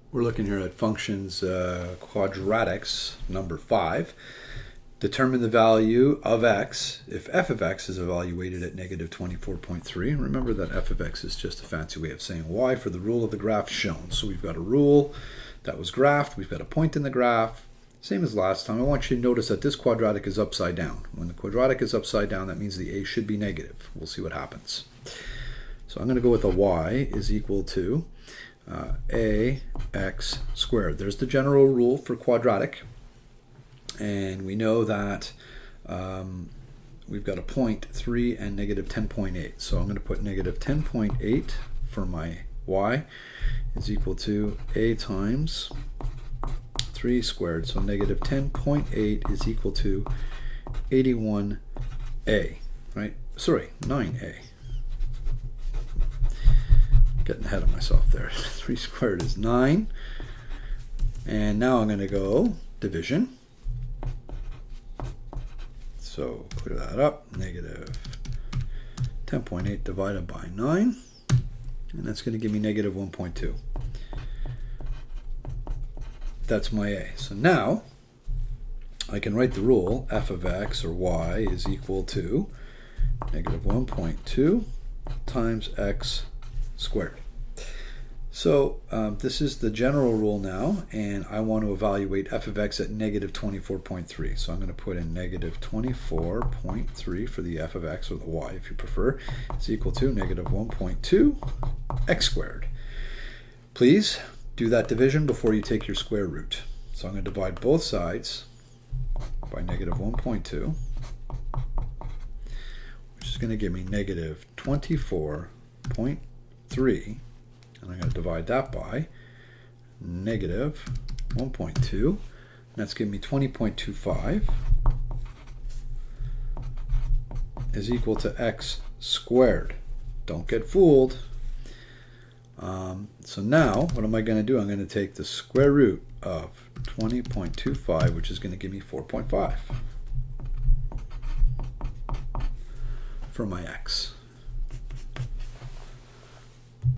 We're looking here at functions quadratics, number 5. Determine the value of x if f of x is evaluated at negative 24.3. And remember that f of x is just a fancy way of saying y for the rule of the graph shown. So we've got a rule that was graphed. We've got a point in the graph. Same as last time. I want you to notice that this quadratic is upside down. When the quadratic is upside down, that means the a should be negative. We'll see what happens. So I'm going to go with a y is equal to ax squared. There's the general rule for quadratic. And we know that we've got a point 3 and negative 10.8. So I'm going to put negative 10.8 for my y is equal to a times 3 squared. So negative 10.8 is equal to 81a, right? Sorry, 9a. Getting ahead of myself there. 3 squared is 9. And now I'm going to go division. So clear that up. Negative 10.8 divided by 9. And that's going to give me negative 1.2. That's my a. So now I can write the rule f of x or y is equal to negative 1.2 times x squared. So this is the general rule now, and I want to evaluate f of x at negative 24.3. So I'm going to put in negative 24.3 for the f of x, or the y if you prefer, is equal to negative 1.2 x squared. Please do that division before you take your square root. So I'm going to divide both sides by negative 1.2, which is going to give me negative 24.3. And I'm going to divide that by negative 1.2. And that's giving me 20.25 is equal to x squared. Don't get fooled. So now, what am I going to do? I'm going to take the square root of 20.25, which is going to give me 4.5 for my x.